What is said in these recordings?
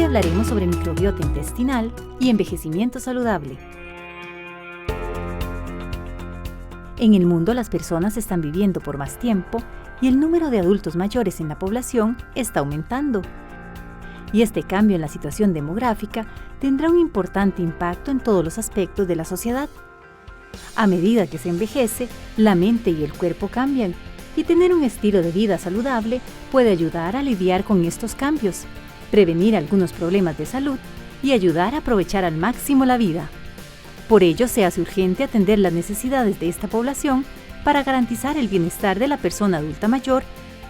Hoy hablaremos sobre microbiota intestinal y envejecimiento saludable. En el mundo las personas están viviendo por más tiempo y el número de adultos mayores en la población está aumentando. Y este cambio en la situación demográfica tendrá un importante impacto en todos los aspectos de la sociedad. A medida que se envejece, la mente y el cuerpo cambian, y tener un estilo de vida saludable puede ayudar a lidiar con estos cambios, prevenir algunos problemas de salud y ayudar a aprovechar al máximo la vida. Por ello, se hace urgente atender las necesidades de esta población para garantizar el bienestar de la persona adulta mayor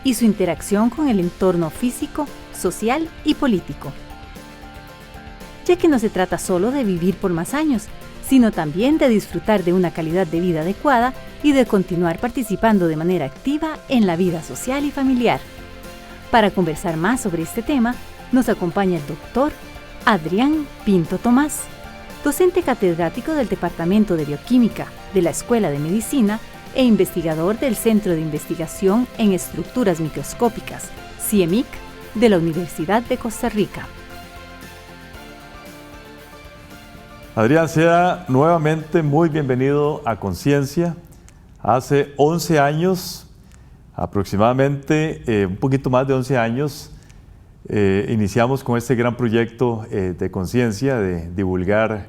y su interacción con el entorno físico, social y político. Ya que no se trata solo de vivir por más años, sino también de disfrutar de una calidad de vida adecuada y de continuar participando de manera activa en la vida social y familiar. Para conversar más sobre este tema, nos acompaña el doctor Adrián Pinto Tomás, docente catedrático del Departamento de Bioquímica de la Escuela de Medicina e investigador del Centro de Investigación en Estructuras Microscópicas, CIEMIC, de la Universidad de Costa Rica. Adrián, sea nuevamente muy bienvenido a Conciencia. Hace 11 años, aproximadamente, un poquito más de 11 años, iniciamos con este gran proyecto de conciencia, de divulgar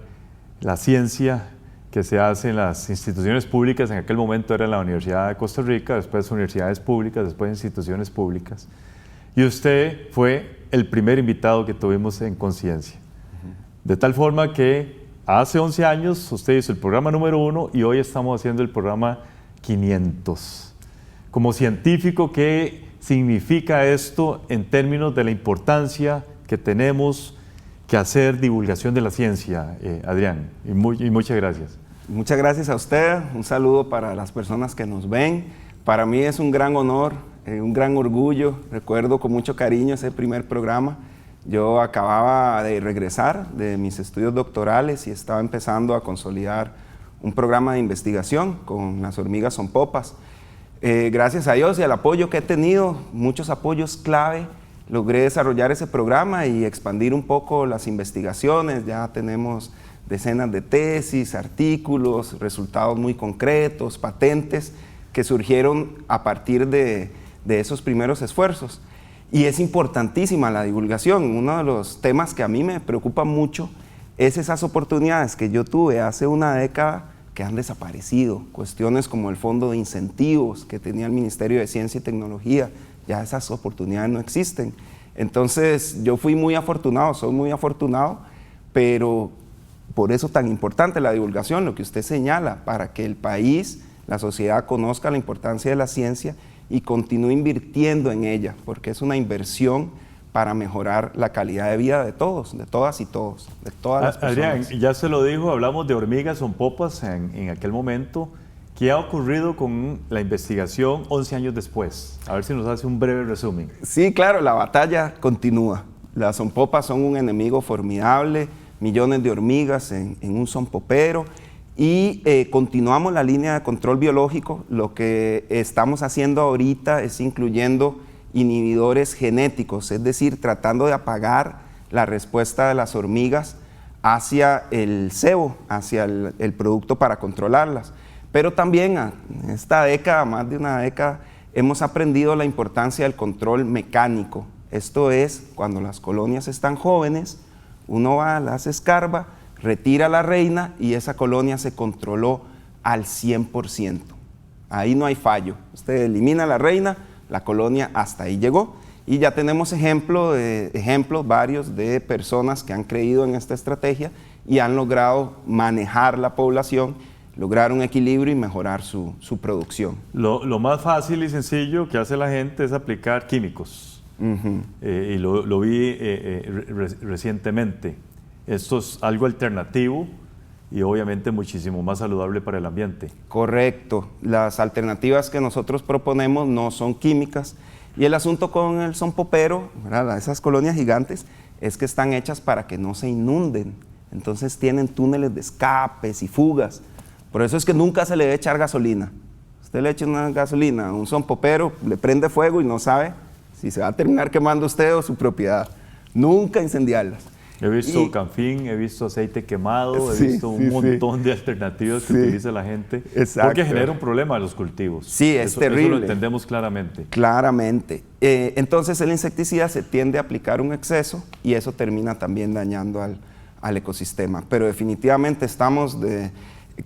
la ciencia que se hace en las instituciones públicas. En aquel momento era la Universidad de Costa Rica, después universidades públicas, después instituciones públicas. Y usted fue el primer invitado que tuvimos en Conciencia. De tal forma que hace 11 años usted hizo el programa número 1 y hoy estamos haciendo el programa 500. Como científico, ¿qué significa esto en términos de la importancia que tenemos que hacer divulgación de la ciencia, Adrián? Y muchas gracias. Muchas gracias a usted, un saludo para las personas que nos ven. Para mí es un gran honor, un gran orgullo. Recuerdo con mucho cariño ese primer programa. Yo acababa de regresar de mis estudios doctorales y estaba empezando a consolidar un programa de investigación con las hormigas sonpopas. Gracias a Dios y al apoyo que he tenido, muchos apoyos clave, logré desarrollar ese programa y expandir un poco las investigaciones. Ya tenemos decenas de tesis, artículos, resultados muy concretos, patentes que surgieron a partir de esos primeros esfuerzos. Y es importantísima la divulgación. Uno de los temas que a mí me preocupa mucho es esas oportunidades que yo tuve hace una década que han desaparecido. Cuestiones como el fondo de incentivos que tenía el Ministerio de Ciencia y Tecnología, ya esas oportunidades no existen. Entonces yo fui muy afortunado, soy muy afortunado, pero por eso tan importante la divulgación, lo que usted señala, para que el país, la sociedad conozca la importancia de la ciencia y continúe invirtiendo en ella, porque es una inversión para mejorar la calidad de vida de todos, de todas y todos, de todas las personas. Adrián, ya se lo dijo, hablamos de hormigas sonpopas en aquel momento. ¿Qué ha ocurrido con la investigación 11 años después? A ver si nos hace un breve resumen. Sí, claro, la batalla continúa. Las sonpopas son un enemigo formidable, millones de hormigas en un sonpopero, y continuamos la línea de control biológico. Lo que estamos haciendo ahorita es incluyendo inhibidores genéticos, es decir, tratando de apagar la respuesta de las hormigas hacia el cebo, hacia el producto para controlarlas. Pero también en esta década, más de una década, hemos aprendido la importancia del control mecánico. Esto es, cuando las colonias están jóvenes, uno va, las escarba, retira a la reina y esa colonia se controló al 100%. Ahí no hay fallo. Usted elimina a la reina, la colonia hasta ahí llegó. Y ya tenemos ejemplos varios de personas que han creído en esta estrategia y han logrado manejar la población, lograr un equilibrio y mejorar su producción. Lo más fácil y sencillo que hace la gente es aplicar químicos. Y lo vi recientemente. Esto es algo alternativo y obviamente muchísimo más saludable para el ambiente. Correcto. Las alternativas que nosotros proponemos no son químicas. Y el asunto con el sonpopero, ¿verdad?, esas colonias gigantes, es que están hechas para que no se inunden. Entonces tienen túneles de escapes y fugas. Por eso es que nunca se le debe echar gasolina. Usted le echa una gasolina a un sonpopero, le prende fuego y no sabe si se va a terminar quemando usted o su propiedad. nunca incendiarlas. He visto canfín, he visto aceite quemado, Sí, he visto un montón de alternativas que utiliza la gente. Exacto. Porque genera un problema a los cultivos. Sí, es terrible. Eso lo entendemos claramente. Claramente. Entonces el insecticida se tiende a aplicar un exceso y eso termina también dañando al ecosistema. Pero definitivamente estamos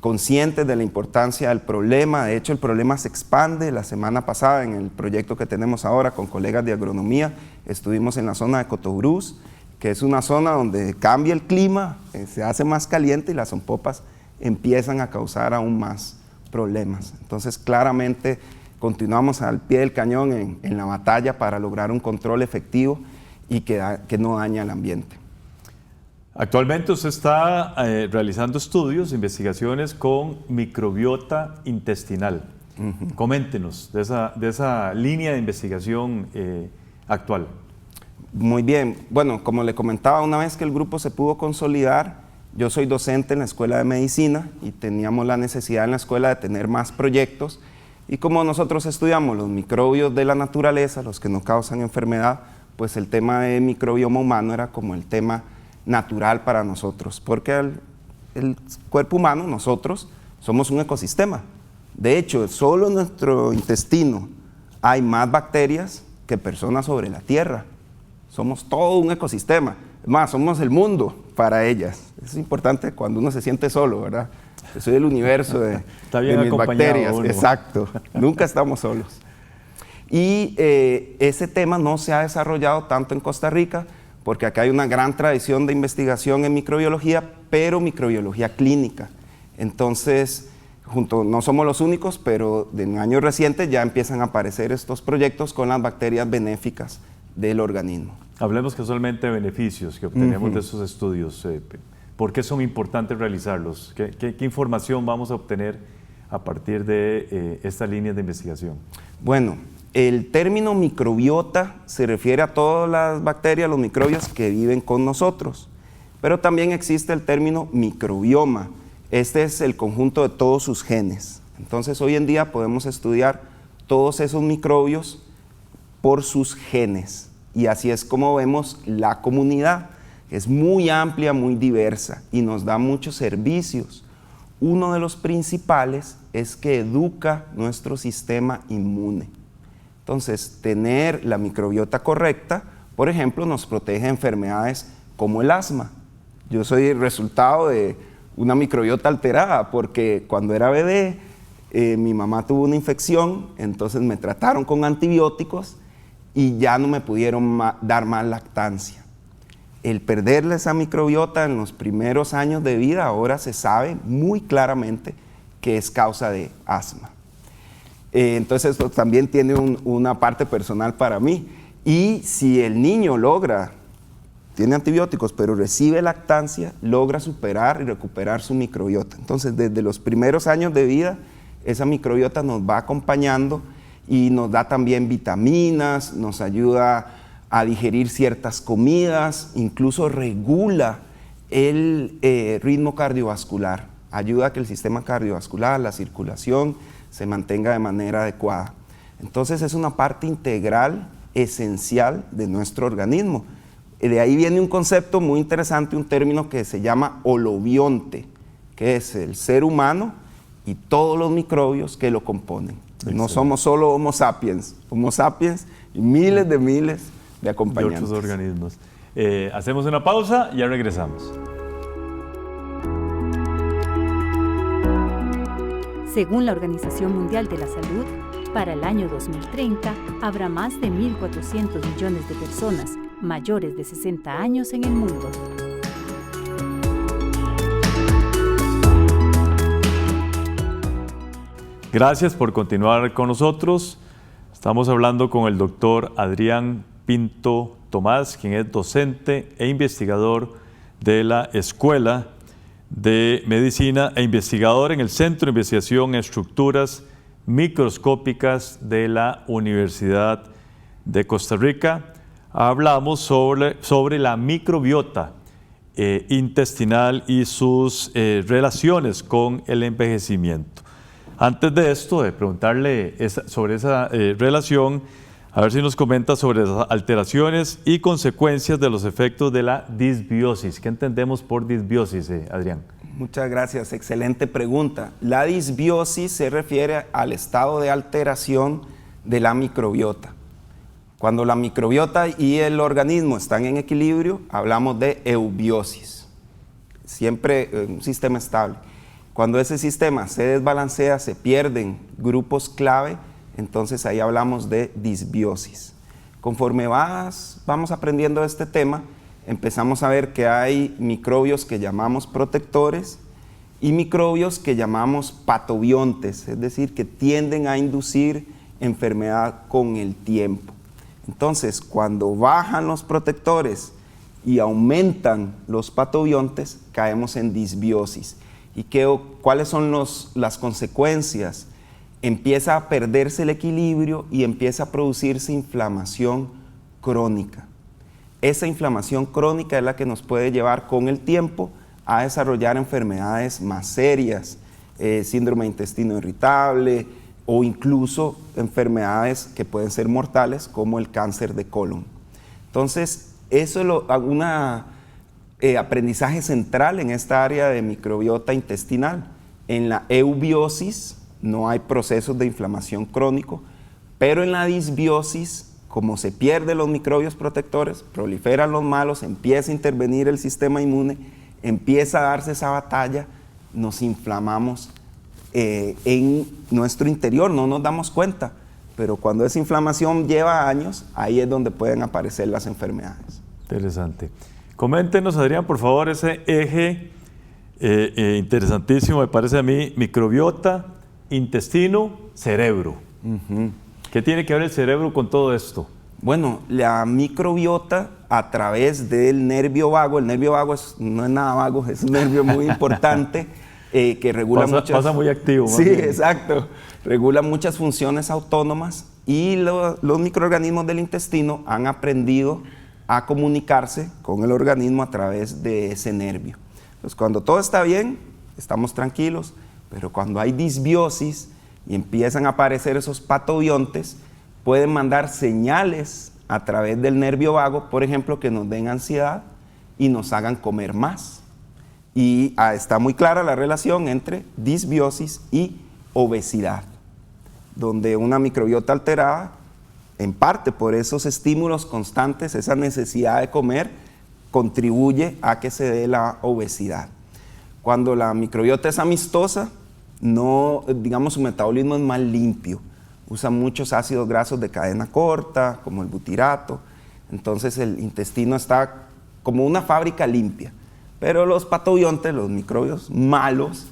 conscientes de la importancia del problema. De hecho, el problema se expande. La semana pasada, en el proyecto que tenemos ahora con colegas de agronomía, estuvimos en la zona de Cotobruz, que es una zona donde cambia el clima, se hace más caliente y las zompopas empiezan a causar aún más problemas. Entonces, claramente, continuamos al pie del cañón en la batalla para lograr un control efectivo y que no daña el ambiente. Actualmente usted está realizando estudios, investigaciones con microbiota intestinal. Coméntenos de esa línea de investigación actual. Muy bien. Bueno, como le comentaba, una vez que el grupo se pudo consolidar, yo soy docente en la Escuela de Medicina y teníamos la necesidad en la escuela de tener más proyectos. Y como nosotros estudiamos los microbios de la naturaleza, los que no causan enfermedad, pues el tema de microbioma humano era como el tema natural para nosotros, porque el cuerpo humano, nosotros, somos un ecosistema. De hecho, solo en nuestro intestino hay más bacterias que personas sobre la Tierra. Somos todo un ecosistema. Es más, somos el mundo para ellas. Es importante cuando uno se siente solo, ¿verdad? Yo soy el universo de mis bacterias. Uno. Exacto. Nunca estamos solos. Y ese tema no se ha desarrollado tanto en Costa Rica, porque acá hay una gran tradición de investigación en microbiología, pero microbiología clínica. Entonces, no somos los únicos, pero en años recientes ya empiezan a aparecer estos proyectos con las bacterias benéficas del organismo. Hablemos casualmente de beneficios que obtenemos de esos estudios. ¿Por qué son importantes realizarlos? ¿Qué información vamos a obtener a partir de estas líneas de investigación? Bueno, el término microbiota se refiere a todas las bacterias, los microbios que viven con nosotros, pero también existe el término microbioma. Este es el conjunto de todos sus genes. Entonces, hoy en día podemos estudiar todos esos microbios por sus genes. Y así es como vemos la comunidad. Es muy amplia, muy diversa y nos da muchos servicios. Uno de los principales es que educa nuestro sistema inmune. Entonces, tener la microbiota correcta, por ejemplo, nos protege de enfermedades como el asma. Yo soy el resultado de una microbiota alterada porque cuando era bebé, mi mamá tuvo una infección, entonces me trataron con antibióticos y ya no me pudieron dar más lactancia. El perderle esa microbiota en los primeros años de vida, ahora se sabe muy claramente que es causa de asma. Entonces esto también tiene una parte personal para mí. Y si el niño tiene antibióticos, pero recibe lactancia, logra superar y recuperar su microbiota. Entonces desde los primeros años de vida, esa microbiota nos va acompañando y nos da también vitaminas, nos ayuda a digerir ciertas comidas, incluso regula el ritmo cardiovascular, ayuda a que el sistema cardiovascular, la circulación, se mantenga de manera adecuada. Entonces es una parte integral, esencial de nuestro organismo. De ahí viene un concepto muy interesante, un término que se llama holobionte, que es el ser humano y todos los microbios que lo componen. Excelente. No somos solo Homo sapiens y miles de acompañantes. De otros organismos. Hacemos una pausa y ya regresamos. Según la Organización Mundial de la Salud, para el año 2030 habrá más de 1.400 millones de personas mayores de 60 años en el mundo. Gracias por continuar con nosotros. Estamos hablando con el doctor Adrián Pinto Tomás, quien es docente e investigador de la Escuela de Medicina e investigador en el Centro de Investigación en Estructuras Microscópicas de la Universidad de Costa Rica. Hablamos sobre la microbiota intestinal y sus relaciones con el envejecimiento. Antes de esto, de preguntarle sobre esa relación, A ver si nos comenta sobre las alteraciones y consecuencias de los efectos de la disbiosis. ¿Qué entendemos por disbiosis, Adrián? Muchas gracias, excelente pregunta. La disbiosis se refiere al estado de alteración de la microbiota. Cuando la microbiota y el organismo están en equilibrio, hablamos de eubiosis. Siempre un sistema estable. Cuando ese sistema se desbalancea, se pierden grupos clave, entonces ahí hablamos de disbiosis. Conforme vamos aprendiendo este tema, empezamos a ver que hay microbios que llamamos protectores y microbios que llamamos patobiontes, es decir, que tienden a inducir enfermedad con el tiempo. Entonces, cuando bajan los protectores y aumentan los patobiontes, caemos en disbiosis. ¿Y cuáles son las consecuencias? Empieza a perderse el equilibrio y empieza a producirse inflamación crónica. Esa inflamación crónica es la que nos puede llevar con el tiempo a desarrollar enfermedades más serias, síndrome de intestino irritable o incluso enfermedades que pueden ser mortales como el cáncer de colon. Entonces, eso es un aprendizaje central en esta área de microbiota intestinal. En la eubiosis no hay procesos de inflamación crónico, pero en la disbiosis, como se pierden los microbios protectores, proliferan los malos, empieza a intervenir el sistema inmune, empieza a darse esa batalla, nos inflamamos en nuestro interior, no nos damos cuenta, pero cuando esa inflamación lleva años, ahí es donde pueden aparecer las enfermedades. Interesante. Coméntenos, Adrián, por favor, ese eje interesantísimo, me parece a mí, microbiota, intestino, cerebro. ¿Qué tiene que ver el cerebro con todo esto? Bueno, la microbiota a través del nervio vago, el nervio vago no es nada vago, es un nervio muy importante que regula pasa muy activo. Sí, exacto. Regula muchas funciones autónomas y los microorganismos del intestino han aprendido a comunicarse con el organismo a través de ese nervio. Entonces, cuando todo está bien, estamos tranquilos, pero cuando hay disbiosis y empiezan a aparecer esos patobiontes, pueden mandar señales a través del nervio vago, por ejemplo, que nos den ansiedad y nos hagan comer más. Y está muy clara la relación entre disbiosis y obesidad, donde una microbiota alterada, en parte por esos estímulos constantes, esa necesidad de comer, contribuye a que se dé la obesidad. Cuando la microbiota es amistosa, su metabolismo es más limpio, usa muchos ácidos grasos de cadena corta, como el butirato, entonces el intestino está como una fábrica limpia. Pero los patobiontes, los microbios malos,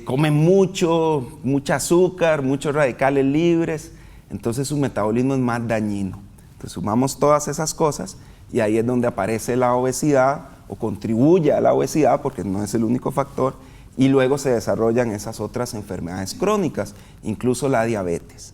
comen mucha azúcar, muchos radicales libres, entonces su metabolismo es más dañino. Entonces sumamos todas esas cosas y ahí es donde aparece la obesidad o contribuye a la obesidad, porque no es el único factor, y luego se desarrollan esas otras enfermedades crónicas, incluso la diabetes.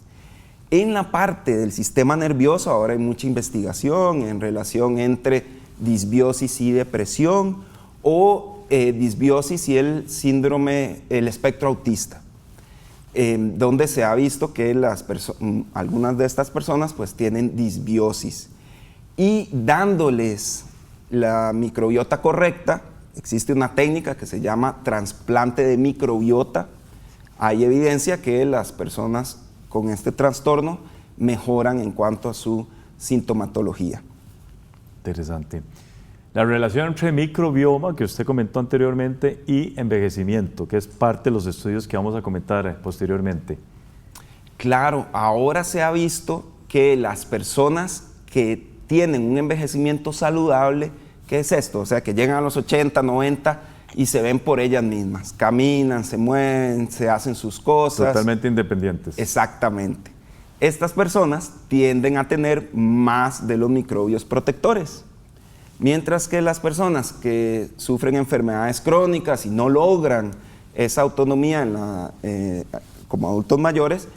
En la parte del sistema nervioso ahora hay mucha investigación en relación entre disbiosis y depresión o disbiosis y el síndrome, el espectro autista, donde se ha visto que algunas de estas personas pues tienen disbiosis y dándoles la microbiota correcta, existe una técnica que se llama trasplante de microbiota. Hay evidencia que las personas con este trastorno mejoran en cuanto a su sintomatología. Interesante. La relación entre microbioma, que usted comentó anteriormente, y envejecimiento, que es parte de los estudios que vamos a comentar posteriormente. Claro, ahora se ha visto que las personas que tienen un envejecimiento saludable, ¿qué es esto? O sea, que llegan a los 80, 90 y se ven por ellas mismas. Caminan, se mueven, se hacen sus cosas. Totalmente independientes. Exactamente. Estas personas tienden a tener más de los microbios protectores. Mientras que las personas que sufren enfermedades crónicas y no logran esa autonomía como adultos mayores,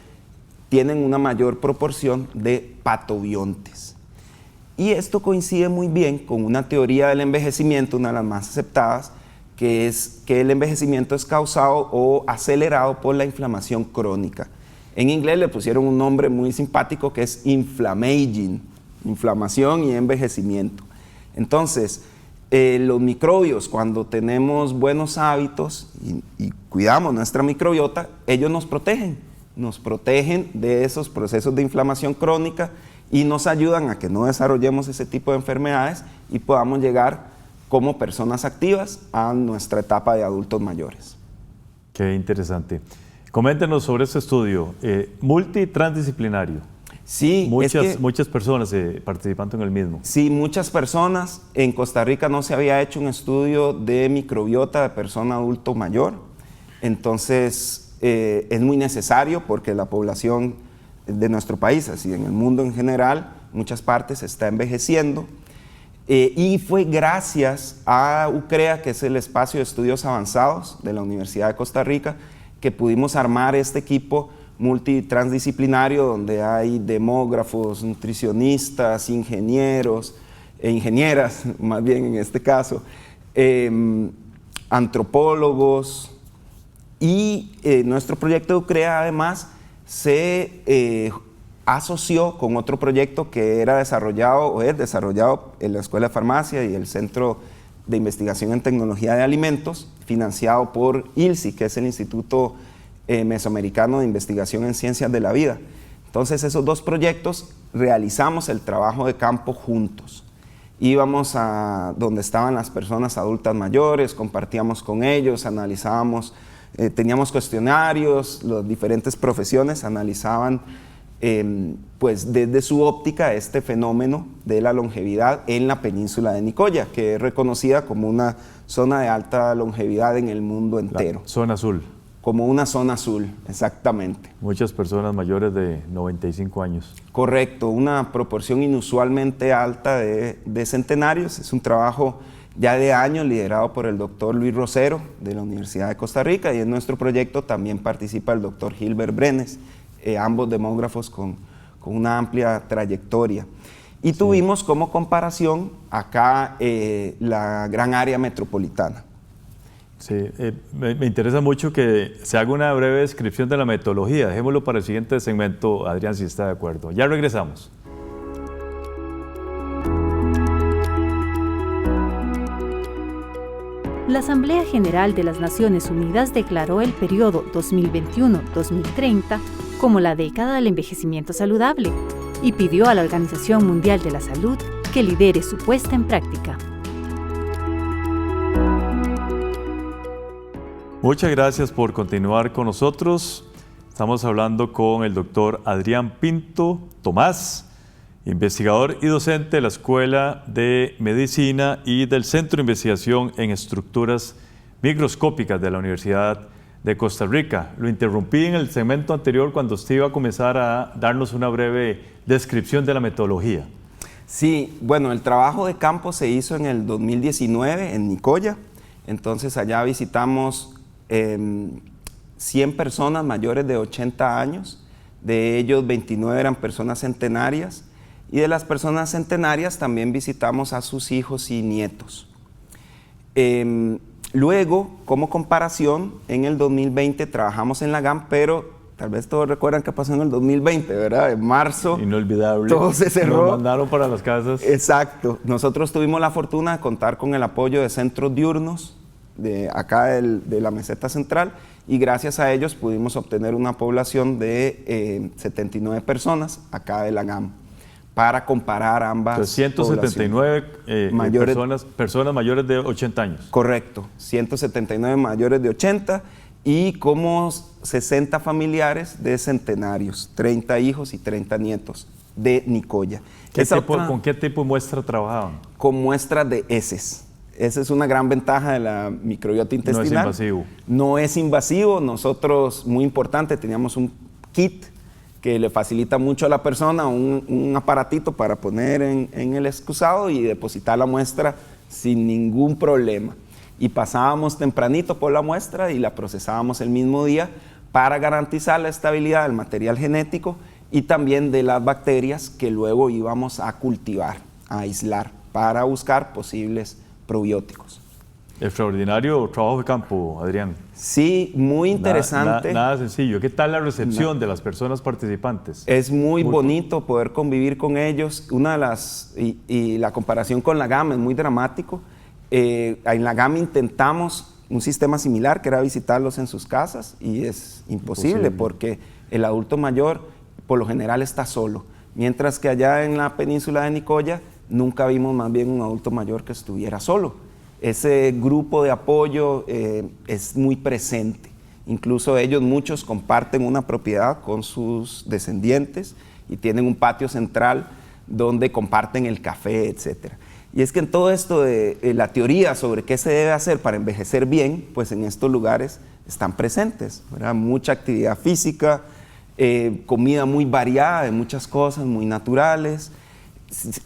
tienen una mayor proporción de patobiontes. Y esto coincide muy bien con una teoría del envejecimiento, una de las más aceptadas, que es que el envejecimiento es causado o acelerado por la inflamación crónica. En inglés le pusieron un nombre muy simpático que es inflammaging, inflamación y envejecimiento. Entonces, los microbios, cuando tenemos buenos hábitos y cuidamos nuestra microbiota, ellos nos protegen de esos procesos de inflamación crónica y nos ayudan a que no desarrollemos ese tipo de enfermedades y podamos llegar como personas activas a nuestra etapa de adultos mayores. Qué interesante. Coméntenos sobre este estudio, multitransdisciplinario. Sí, muchas personas participando en el mismo. Sí, muchas personas. En Costa Rica no se había hecho un estudio de microbiota de persona adulto mayor. Entonces, es muy necesario porque la población de nuestro país, así en el mundo en general, muchas partes está envejeciendo. Y fue gracias a UCREA, que es el espacio de estudios avanzados de la Universidad de Costa Rica, que pudimos armar este equipo multitransdisciplinario donde hay demógrafos, nutricionistas, ingenieros, ingenieras, más bien en este caso, antropólogos, y nuestro proyecto de UCREA además se asoció con otro proyecto que era desarrollado o es desarrollado en la Escuela de Farmacia y el Centro de Investigación en Tecnología de Alimentos, financiado por ILSI, que es el Instituto Mesoamericano de Investigación en Ciencias de la Vida. Entonces, esos dos proyectos realizamos el trabajo de campo juntos. Íbamos a donde estaban las personas adultas mayores, compartíamos con ellos, analizábamos, teníamos cuestionarios, las diferentes profesiones analizaban pues desde su óptica este fenómeno de la longevidad en la península de Nicoya, que es reconocida como una zona de alta longevidad en el mundo entero. La zona azul. Como una zona azul, exactamente. Muchas personas mayores de 95 años. Correcto, una proporción inusualmente alta de centenarios. Es un trabajo ya de años liderado por el doctor Luis Rosero de la Universidad de Costa Rica, y en nuestro proyecto también participa el doctor Gilbert Brenes, ambos demógrafos con una amplia trayectoria. Y tuvimos como comparación acá la gran área metropolitana. Sí, me interesa mucho que se haga una breve descripción de la metodología. Dejémoslo para el siguiente segmento, Adrián, si está de acuerdo. Ya regresamos. La Asamblea General de las Naciones Unidas declaró el periodo 2021-2030 como la década del envejecimiento saludable y pidió a la Organización Mundial de la Salud que lidere su puesta en práctica. Muchas gracias por continuar con nosotros. Estamos hablando con el doctor Adrián Pinto Tomás, investigador y docente de la Escuela de Medicina y del Centro de Investigación en Estructuras Microscópicas de la Universidad de Costa Rica. Lo interrumpí en el segmento anterior cuando usted iba a comenzar a darnos una breve descripción de la metodología. Sí, bueno, el trabajo de campo se hizo en el 2019 en Nicoya. Entonces allá visitamos 100 personas mayores de 80 años, de ellos 29 eran personas centenarias, y de las personas centenarias también visitamos a sus hijos y nietos. Luego, como comparación, en el 2020 trabajamos en la GAM, pero tal vez todos recuerdan qué pasó en el 2020, ¿verdad? En marzo. Inolvidable. Todo se cerró. Nos mandaron para las casas. Exacto. Nosotros tuvimos la fortuna de contar con el apoyo de centros diurnos de acá de la meseta central, y gracias a ellos pudimos obtener una población de 79 personas acá de la GAM para comparar ambas 179 personas mayores de 80 años. Correcto, 179 mayores de 80 y como 60 familiares de centenarios, 30 hijos y 30 nietos de Nicoya. ¿Con qué tipo de muestra trabajaban? Con muestras de heces. Esa es una gran ventaja de la microbiota intestinal. No es invasivo. No es invasivo. Nosotros, muy importante, teníamos un kit que le facilita mucho a la persona, un aparatito para poner en el excusado y depositar la muestra sin ningún problema. Y pasábamos tempranito por la muestra y la procesábamos el mismo día para garantizar la estabilidad del material genético y también de las bacterias que luego íbamos a cultivar, a aislar, para buscar posibles probióticos. Extraordinario trabajo de campo, Adrián. Sí, muy interesante. Nada sencillo. ¿Qué tal la recepción de las personas participantes? Es muy bonito poder convivir con ellos. Una de las, y la comparación con la GAM es muy dramático. En la GAM intentamos un sistema similar, que era visitarlos en sus casas, y es imposible porque el adulto mayor por lo general está solo. Mientras que allá en la península de Nicoya nunca vimos más bien un adulto mayor que estuviera solo. Ese grupo de apoyo es muy presente. Incluso ellos muchos comparten una propiedad con sus descendientes y tienen un patio central donde comparten el café, etc. Y es que en todo esto de la teoría sobre qué se debe hacer para envejecer bien, pues en estos lugares están presentes, ¿verdad? Mucha actividad física, comida muy variada de muchas cosas, muy naturales,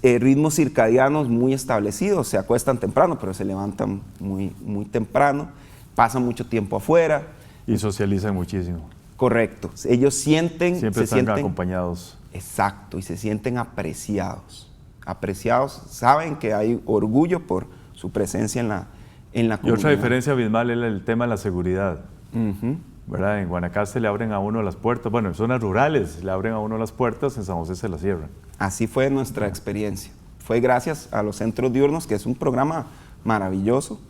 ritmos circadianos muy establecidos, se acuestan temprano, pero se levantan muy temprano, pasan mucho tiempo afuera. Y socializan muchísimo. Correcto. Ellos sienten... Siempre están acompañados. Exacto, y se sienten apreciados. Apreciados, saben que hay orgullo por su presencia en la comunidad. Y otra diferencia abismal es el tema de la seguridad. ¿Verdad? En Guanacaste le abren a uno las puertas, bueno, en zonas rurales le abren a uno las puertas, en San José se las cierran. Así fue nuestra experiencia. Fue gracias a los centros diurnos, que es un programa maravilloso,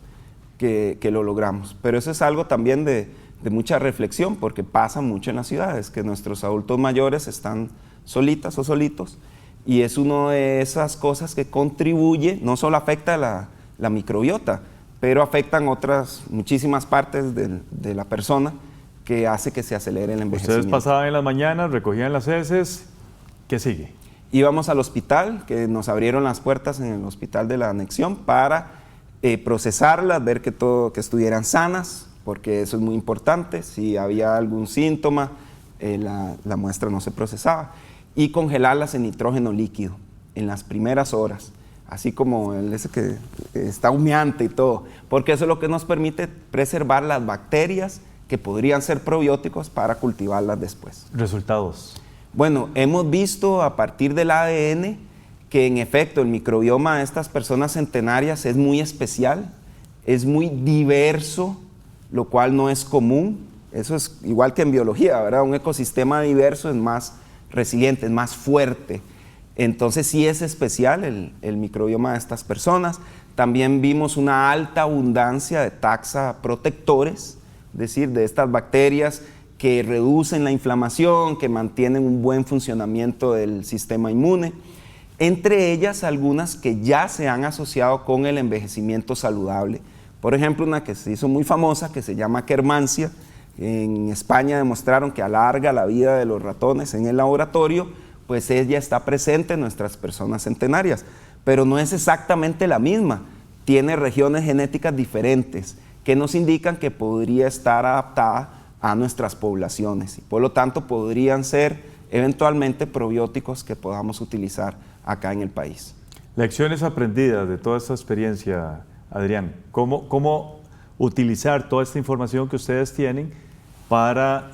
que lo logramos. Pero eso es algo también de mucha reflexión, porque pasa mucho en las ciudades, que nuestros adultos mayores están solitas o solitos, y es una de esas cosas que contribuye, no solo afecta la microbiota, pero afectan otras muchísimas partes de la persona, que hace que se acelere el envejecimiento. Ustedes pasaban en las mañanas, recogían las heces, ¿qué sigue? Íbamos al hospital, que nos abrieron las puertas en el hospital de la anexión para procesarlas, ver que estuvieran sanas, porque eso es muy importante. Si había algún síntoma, la muestra no se procesaba. Y congelarlas en nitrógeno líquido en las primeras horas, así como ese que está humeante y todo, porque eso es lo que nos permite preservar las bacterias que podrían ser probióticos para cultivarlas después. ¿Resultados? Bueno, hemos visto a partir del ADN que en efecto el microbioma de estas personas centenarias es muy especial, es muy diverso, lo cual no es común. Eso es igual que en biología, ¿verdad? Un ecosistema diverso es más resiliente, es más fuerte. Entonces sí es especial el microbioma de estas personas. También vimos una alta abundancia de taxa protectores, es decir, de estas bacterias que reducen la inflamación, que mantienen un buen funcionamiento del sistema inmune. Entre ellas algunas que ya se han asociado con el envejecimiento saludable. Por ejemplo, una que se hizo muy famosa, que se llama Akkermansia. En España demostraron que alarga la vida de los ratones en el laboratorio, pues ella está presente en nuestras personas centenarias, pero no es exactamente la misma, tiene regiones genéticas diferentes que nos indican que podría estar adaptada a nuestras poblaciones y por lo tanto podrían ser eventualmente probióticos que podamos utilizar acá en el país. Lecciones aprendidas de toda esta experiencia, Adrián, ¿cómo utilizar toda esta información que ustedes tienen para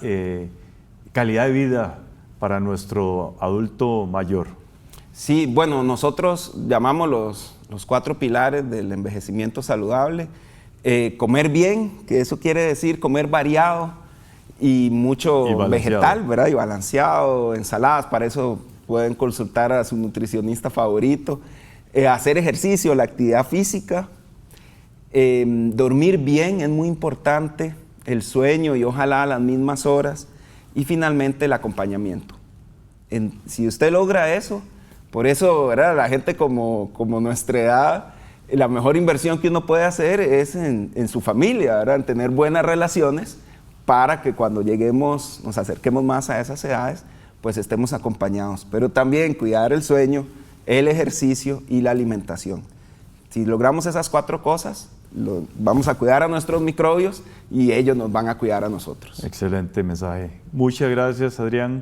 calidad de vida para nuestro adulto mayor? Sí, bueno, nosotros llamamos los 4 pilares del envejecimiento saludable. Comer bien, que eso quiere decir comer variado y mucho vegetal, ¿verdad? Y balanceado, ensaladas, para eso pueden consultar a su nutricionista favorito. Hacer ejercicio, la actividad física. Dormir bien es muy importante, el sueño y ojalá a las mismas horas, y finalmente el acompañamiento. Si usted logra eso, por eso, ¿verdad? La gente como nuestra edad, la mejor inversión que uno puede hacer es en su familia, ¿verdad? En tener buenas relaciones para que cuando lleguemos, nos acerquemos más a esas edades, pues estemos acompañados. Pero también cuidar el sueño, el ejercicio y la alimentación. Si logramos esas 4 cosas, vamos a cuidar a nuestros microbios y ellos nos van a cuidar a nosotros. Excelente mensaje. Muchas gracias, Adrián.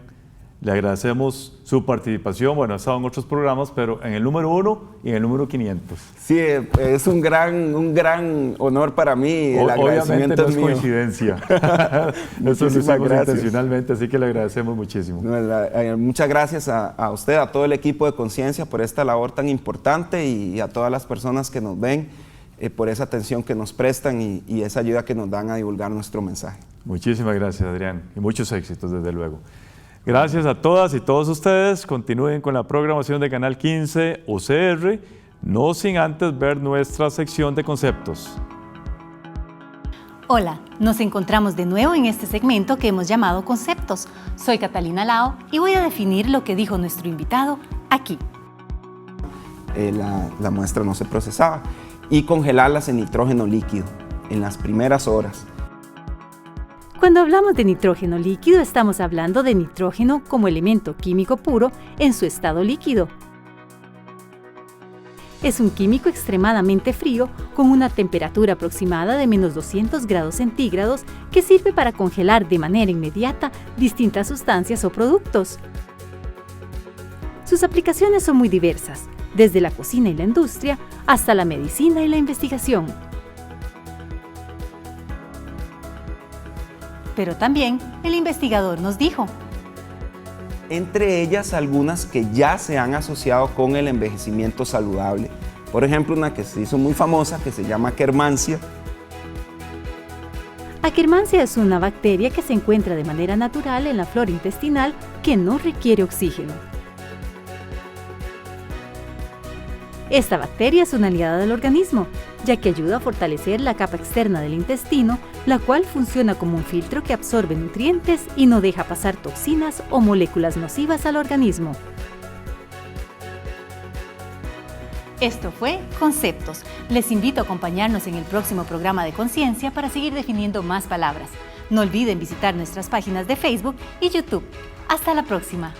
Le agradecemos su participación. Bueno, ha estado en otros programas, pero en el número 1 y en el número 500. Sí, es un gran honor para mí. El agradecimiento obviamente no es coincidencia. Eso lo hicimos intencionalmente, así que le agradecemos muchísimo. Muchas gracias a usted, a todo el equipo de Conciencia por esta labor tan importante y a todas las personas que nos ven. por esa atención que nos prestan y esa ayuda que nos dan a divulgar nuestro mensaje. Muchísimas gracias, Adrián, y muchos éxitos, desde luego. Gracias a todas y todos ustedes. Continúen con la programación de Canal 15 UCR, no sin antes ver nuestra sección de conceptos. Hola, nos encontramos de nuevo en este segmento que hemos llamado Conceptos. Soy Catalina Lao y voy a definir lo que dijo nuestro invitado aquí. La muestra no se procesaba y congelarlas en nitrógeno líquido en las primeras horas. Cuando hablamos de nitrógeno líquido, estamos hablando de nitrógeno como elemento químico puro en su estado líquido. Es un químico extremadamente frío con una temperatura aproximada de menos 200 grados centígrados que sirve para congelar de manera inmediata distintas sustancias o productos. Sus aplicaciones son muy diversas, desde la cocina y la industria hasta la medicina y la investigación. Pero también el investigador nos dijo: entre ellas algunas que ya se han asociado con el envejecimiento saludable. Por ejemplo, una que se hizo muy famosa que se llama Akkermansia. Akkermansia es una bacteria que se encuentra de manera natural en la flora intestinal que no requiere oxígeno. Esta bacteria es una aliada del organismo, ya que ayuda a fortalecer la capa externa del intestino, la cual funciona como un filtro que absorbe nutrientes y no deja pasar toxinas o moléculas nocivas al organismo. Esto fue Conceptos. Les invito a acompañarnos en el próximo programa de Conciencia para seguir definiendo más palabras. No olviden visitar nuestras páginas de Facebook y YouTube. Hasta la próxima.